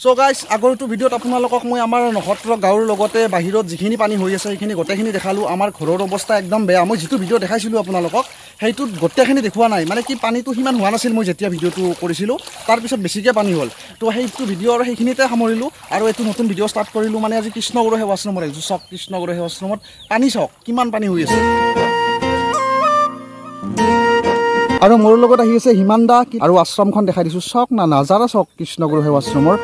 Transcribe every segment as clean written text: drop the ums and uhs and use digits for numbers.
So guys আগৰটো ভিডিঅ'ত আপোনালোকক মই আমাৰ নখত্ৰ গাঁৱৰ লগতে বাহিৰত যিখিনি পানী হৈ আছে সেইখিনি গোটেইখিনি দেখালোঁ আমাৰ ঘৰৰ অৱস্থা একদম বেয়া মই যিটো ভিডিঅ' দেখাইছিলোঁ আপোনালোকক সেইটোত গোটেইখিনি দেখুওৱা নাই মানে কি পানীটো সিমান হোৱা নাছিল মই যেতিয়া ভিডিঅ'টো কৰিছিলোঁ তাৰপিছত বেছিকৈ পানী হ'ল তো সেইটো ভিডিঅ' আৰু সেইখিনিতে সামৰিলোঁ আৰু এইটো নতুন ভিডিঅ' ষ্টাৰ্ট কৰিলোঁ মানে আজি কৃষ্ণগুৰু সেৱাশ্ৰমৰ আহিছোঁ চাওক কৃষ্ণগুৰু সেৱাশ্ৰমত পানী চাওক কিমান পানী হৈ আছে আৰু মোৰ লগত আহি আছে হিমান দা আৰু আশ্ৰমখন দেখাই দিছোঁ চাওক না নাজাৰা চাওক কৃষ্ণগুৰু সেৱাশ্ৰমৰ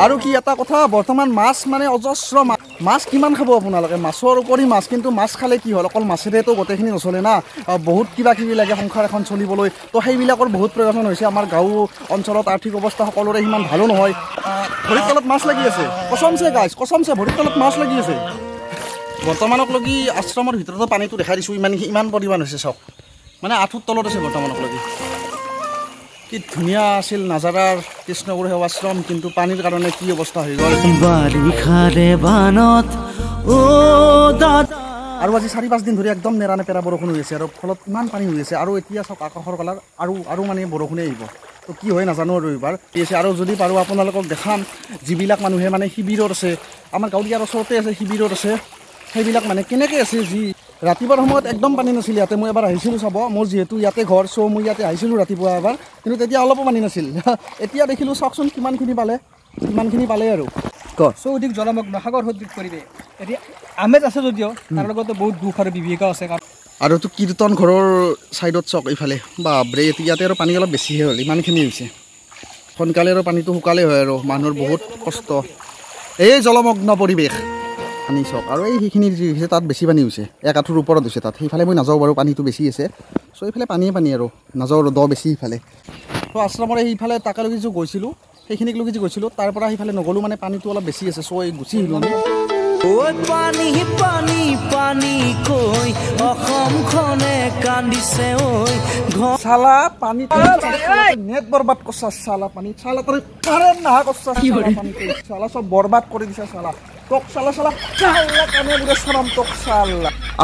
আৰু কি এটা কথা বৰ্তমান মাছ মানে অজস্ৰ মাছ কিমান খাব আপোনালোকে মাছৰ উপৰি মাছ কিন্তু মাছ খালে কি হ'ল অকল মাছেৰেতো গোটেইখিনি নচলে না বহুত কিবা কিবি লাগে সংসাৰ এখন চলিবলৈ তো সেইবিলাকৰ বহুত প্ৰয়োজন হৈছে আমাৰ গাঁও অঞ্চলত আৰ্থিক অৱস্থা সকলোৰে সিমান ভালো নহয় ভৰিৰ তলত মাছ লাগি আছে কচমছে গাইছ কচমছে ভৰিৰ তলত মাছ লাগি আছে বৰ্তমানক লগি আশ্ৰমৰ ভিতৰতো পানীটো দেখাই দিছোঁ ইমান পৰিমাণ হৈছে চাওক মানে আঁঠুৰ তলত আছে বৰ্তমানক লগি কি ধুনীয়া আছিল নাজাৰাৰ কৃষ্ণগুৰু সেৱাশ্ৰম কিন্তু পানীৰ কাৰণে কি অৱস্থা হৈ গ'ল আৰু আজি 4-5 দিন ধৰি একদম নেৰানেপেৰা বৰষুণ হৈ আছে আৰু ফলত ইমান পানী হৈ আছে আৰু এতিয়া চাওক আকাশৰ কালাৰ আৰু মানে বৰষুণে আহিব তো কি হয় নাজানো আৰু এইবাৰ আৰু যদি পাৰোঁ আপোনালোকক দেখাম যিবিলাক মানুহে মানে শিবিৰত আছে আমাৰ গাঁৱৰ ইয়াৰ ওচৰতে আছে শিবিৰত আছে সেইবিলাক মানে কেনেকৈ আছে যি ৰাতিপুৱাৰ সময়ত একদম পানী নাছিল ইয়াতে মই এবাৰ আহিছিলোঁ চাব মোৰ যিহেতু ইয়াতে ঘৰ চ' মই ইয়াতে আহিছিলোঁ ৰাতিপুৱা এবাৰ কিন্তু তেতিয়া অলপো পানী নাছিল এতিয়া দেখিলোঁ চাওকচোন কিমানখিনি পালে আৰু চৌদিক জলমগ্ন সাগৰ সদৃশ পৰিৱেশ এতিয়া আমেজ আছে যদিও তাৰ লগতে বহুত দুখ আৰু বিভীষিকা আছে আৰু এইটো কীৰ্তন ঘৰৰ ছাইডত চাওক এইফালে বাপৰে ইয়াতে আৰু পানী অলপ বেছিহে হ'ল ইমানখিনি হৈছে সোনকালে আৰু পানীটো শুকালে হয় আৰু মানুহৰ বহুত কষ্ট এই জলমগ্ন পৰিৱেশ পানী চাওক আৰু এই সেইখিনি যি হৈছে তাত বেছি পানী হৈছে এক আঁঠুৰ ওপৰত হৈছে তাত সেইফালে মই নাযাওঁ বাৰু পানীটো বেছি আছে চ' এইফালে পানী আৰু নাযাওঁ আৰু দ বেছি সিফালে ত' আশ্ৰমৰ সেইফালে তাকালৈকে যে গৈছিলোঁ সেইখিনিক লগি যে গৈছিলোঁ তাৰ পৰা সেইফালে নগ'লোঁ মানে পানীটো অলপ বেছি আছে চ' এই গুচি আহিলোঁ আমি চালা পানী নেট বৰবাদ কৰছা চালা পানী চালা তই কাৰেণ্ট নাহা কৰছা চালা চব বৰবাদ কৰি দিছা চালা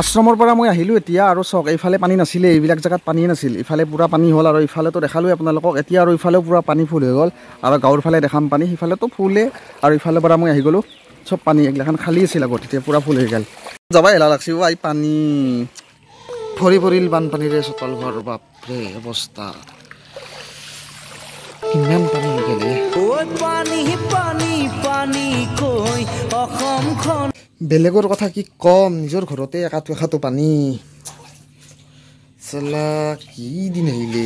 আশ্ৰমৰ পৰা মই আহিলোঁ এতিয়া আৰু চাওক এইফালে পানী নাছিলে এইবিলাক জেগাত পানীয়ে নাছিল ইফালে পূৰা পানী হ'ল আৰু ইফালেতো দেখালোৱে আপোনালোকক এতিয়া আৰু ইফালেও পূৰা পানী ফুল হৈ গ'ল আৰু গাঁৱৰ ফালে দেখাম পানী সিফালেতো ফুলে আৰু ইফালৰ পৰা মই আহি গ'লোঁ চব পানী এইগিলাখন খালী আছিল আগত এতিয়া পূৰা ফুল হৈ গ'ল যাবাই এলাহ লাগছি আই পানী ভৰি পৰিল বানপানীৰে চোতাল ঘৰ বাপৰে অৱস্থা কিমান পানী হৈ গ'লে বেলেগৰ কথা কি কম নিজৰ ঘৰতে একাটো পানী চালা কি দিন আহিলে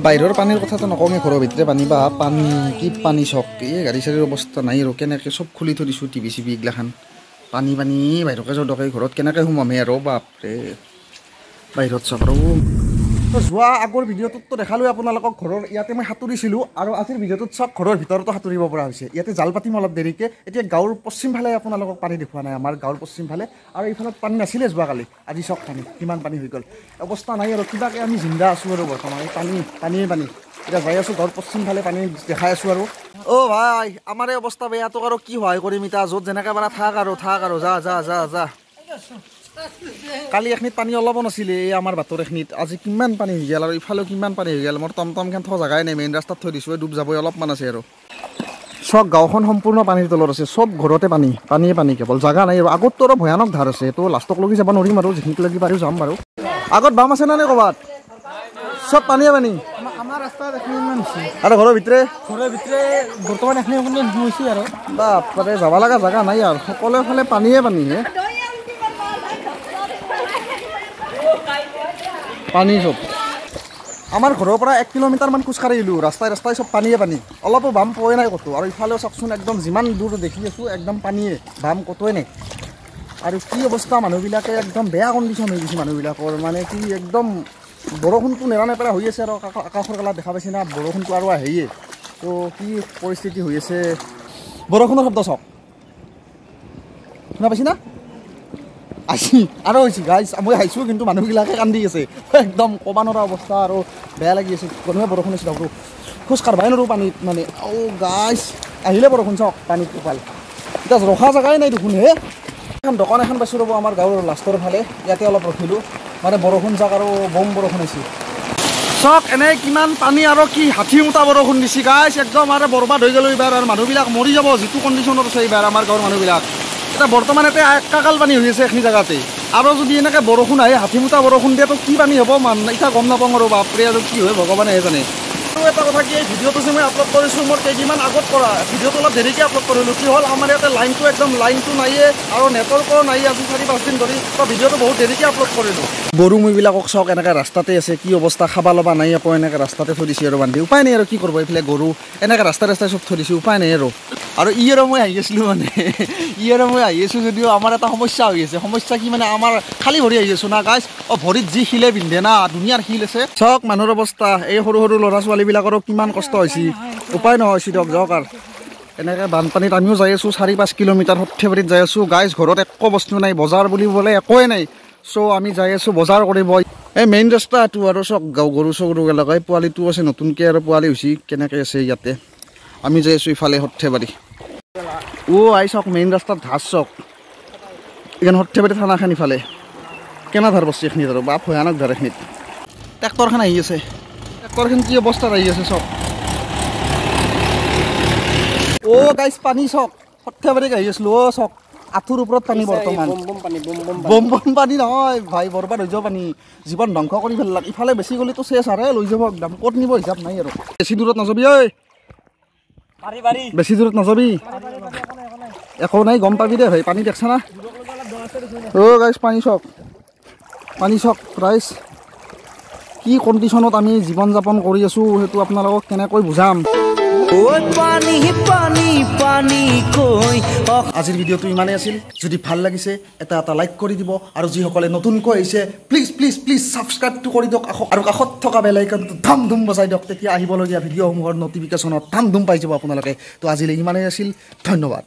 বাহিৰৰ পানীৰ কথাটো নকওঁৱে ঘৰৰ ভিতৰে পানী বা পানী কি পানী চক এই গাড়ী চাড়ীৰ অৱস্থা নাই আৰু কেনেকৈ চব খুলি থৈ দিছোঁ টিভি চিভি এইগিলাখান পানী বাহিৰকে জদকে ঘৰত কেনেকৈ সোমামে আৰু বাপৰে বাহিৰত চক আৰু যোৱা আগৰ ভিডিঅ'টোততো দেখালোঁ আপোনালোকক ঘৰৰ ইয়াতে মই সাঁতুৰিছিলোঁ আৰু আজিৰ ভিডিঅ'টোত চব ঘৰৰ ভিতৰতো সাঁতুৰিব পৰা হৈছে ইয়াতে জাল পাতিম অলপ দেৰিকৈ এতিয়া গাঁৱৰ পশ্চিম ফালে আপোনালোকক পানী দেখুওৱা নাই আমাৰ গাঁৱৰ পশ্চিম ফালে আৰু এইফালত পানী নাছিলে যোৱাকালি আজি চক পানী কিমান পানী হৈ গ'ল অৱস্থা নাই আৰু কিবাকৈ আমি জিন্দা আছোঁ আৰু বৰ্তমান পানীয়ে এতিয়া যাই আছোঁ গাঁৱৰ পশ্চিম ফালে পানী দেখাই আছোঁ আৰু অ' ভাই আমাৰ এই অৱস্থা বেয়াটোক আৰু কি সহায় কৰিম এতিয়া য'ত যেনেকৈ পাৰা থাক আৰু যা কালি এখিনিত পানী অলপো নাছিলে এই আমাৰ বাটৰ এখিনিত আজি কিমান পানী হৈ গ'ল আৰু ইফালেও কিমান পানী হৈ গ'ল মোৰ টমটমখন থোৱা জেগাই নাই মেইন ৰাস্তাত থৈ দিছোঁ ডুব যাবই অলপমান আছে আৰু চব গাঁওখন সম্পূৰ্ণ পানীৰ তলত আছে চব ঘৰতে পানী কেৱল জেগা নাই আৰু আগততো আৰু ভয়ানক ধাৰ আছে তো লাষ্টক লগি যাব নোৱাৰিম আৰু যিখিনিলৈকে পাৰি যাম বাৰু আগত বাম আছে নে ক'ৰবাত চব পানী আমাৰ ৰাস্তাত এখিনি ইমান হৈছে আৰু ঘৰৰ ভিতৰে বৰ্তমান এখিনি হৈছে আৰু বাপৰে যাব লগা জেগা নাই আৰু সকলো ফালে পানীয়ে পানী চব আমাৰ ঘৰৰ পৰা 1 কিলোমিটাৰমান খোজকাঢ়ি আহিলোঁ ৰাস্তাই চব পানীয়ে অলপো বাম পোৱাই নাই ক'তো আৰু ইফালেও চাওকচোন একদম যিমান দূৰ দেখি আছোঁ একদম পানীয়ে বাম ক'তোৱে নাই আৰু কি অৱস্থা মানুহবিলাকে একদম বেয়া কণ্ডিশ্যন হৈ গৈছে মানুহবিলাকৰ মানে কি একদম বৰষুণটো নেৰানেপেৰা হৈ আছে আৰু আকাশৰ কালাৰ দেখা পাইছে না বৰষুণটো আৰু আহিয়ে তো কি পৰিস্থিতি হৈ আছে বৰষুণৰ শব্দ চাওক শুনা পাইছে না আৰু হৈছে গাইজ মই আহিছোঁ কিন্তু মানুহবিলাকে কান্দি আছে একদম ক'ব নোৱাৰা অৱস্থা আৰু বেয়া লাগি আছে গধূলি বৰষুণ আছিল আৰু খোজ কাঢ়বাই নোৱাৰোঁ পানীত মানে গাইজ আহিলে বৰষুণ চাওক পানীত টোপাল এতিয়া ৰখা জেগাই নাই দেখোন এখন দোকান এখন পাইছোঁ ৰ'ব আমাৰ গাঁৱৰ লাষ্টৰ ফালে ইয়াতে অলপ ৰখিলোঁ মানে বৰষুণ যাক আৰু বম বৰষুণ হৈছে চাওক এনে কিমান পানী আৰু কি 60 মুঠা বৰষুণ দিছে গাইছ একদম আৰু বৰবাদ হৈ গ'ল এইবাৰ আৰু মানুহবিলাক মৰি যাব যিটো কণ্ডিশ্যনত আছে এইবাৰ আমাৰ গাঁৱৰ মানুহবিলাক এটা বৰ্তমান এতিয়া একাকাল পানী হৈ আছে এইখিনি জেগাতে আৰু যদি এনেকৈ বৰষুণ আহে 60 মুঠা বৰষুণ দিয়েতো কি পানী হ'ব এতিয়া গম নাপাওঁ আৰু বাপৰে আৰু কি হয় ভগৱানেহে জানে আৰু এটা কথা কি এই ভিডিঅ'টো যে মই আপলোড কৰিছোঁ মোৰ কেইদিনমান আগত কৰা ভিডিঅ'টো অলপ দেৰিকৈ আপলোড কৰিলোঁ কি হ'ল আমাৰ ইয়াতে লাইনটো নাইয়ে আৰু নেটৱৰ্কো নাই আজি 4-5 দিন ধৰি তো ভিডিঅ'টো বহুত দেৰিকৈ আপলোড কৰিলোঁ গৰু মৈবিলাকক চাওক এনেকৈ ৰাস্তাতে আছে কি অৱস্থা খাব ল'বা নাই আকৌ এনেকৈ ৰাস্তাতে থৈ দিছে আৰু বান্ধি উপায় নাই আৰু কি কৰিব এইফালে গৰু এনেকৈ ৰাস্তাই চব থৈ দিছে উপায় নাই আৰু মই আহি আছিলোঁ মানে মই আহি আছোঁ যদিও আমাৰ এটা সমস্যা হৈ আছে সমস্যা কি মানে আমাৰ খালী ভৰি আহি আছোঁ না গাইছ ভৰিত যি শিলে পিন্ধে না ধুনীয়াৰ শিল আছে চাওক মানুহৰ অৱস্থা এই সৰু সৰু ল'ৰা ছোৱালীবিলাকৰো কিমান কষ্ট হৈছে উপায় নহয় চিৰক যাওক আৰু এনেকৈ বানপানীত আমিও যাই আছোঁ 4-5 কিলোমিটাৰ সৰ্থেবাৰীত যাই আছোঁ গাইছ ঘৰত একো বস্তু নাই বজাৰ বুলিবলৈ একোৱে নাই চ' আমি যাই আছোঁ বজাৰ কৰিব এই মেইন ৰাস্তাটো আৰু চাওক গৰু চগৰুগেলাক পোৱালিটো আছে নতুনকৈ আৰু পোৱালি হৈছে কেনেকৈ আছে ইয়াতে আমি যাই আছোঁ ইফালে সৰ্থেবাৰী আই চাওক মেইন ৰাস্তাত ধাৰ চাওক এইখন সৰ্থেবাৰী থানাখন ইফালে কেনে ধাৰ বস্তু এইখিনিত আৰু বা ভয়ানক ধাৰ এইখিনিত ট্ৰেক্টৰখন আহি আছে ট্ৰেক্টৰখন কি অৱস্থাত আহি আছে চাওক গাইছ পানী চাওক সৰ্থেবাৰীক আহি আছিলোঁ চাওক আঁঠুৰ ওপৰত পানী বৰ্তমান বম পানী নহয় ভাই বৰবাদ হৈ যাব পানী জীৱন ধ্বংস কৰি পেলাক ইফালে বেছি গ'লেতো চেচ আৰে লৈ যাব একদম ক'ত নিব হিচাপ নাই আৰু বেছি দূৰত নাযাবি ঐ বেছি দূৰত নাযাবি একো নাই গম পাবি দে ভাই পানী দেখছা না গাইছ পানী চাওক ৰাইজ কি কণ্ডিশ্যনত আমি জীৱন যাপন কৰি আছোঁ সেইটো আপোনালোকক কেনেকৈ বুজাম আজিৰ ভিডিঅ'টো ইমানেই আছিল যদি ভাল লাগিছে এটা লাইক কৰি দিব আৰু যিসকলে নতুনকৈ আহিছে প্লিজ ছাবস্ক্ৰাইবটো কৰি দিয়ক আৰু কাষত থকা বেল আইকনটো ধাম ধুম বজাই দিয়ক তেতিয়া আহিবলগীয়া ভিডিঅ'সমূহৰ নটিফিকেশ্যনত ধাম ধুম পাই যাব আপোনালোকে তো আজিলৈ ইমানেই আছিল ধন্যবাদ।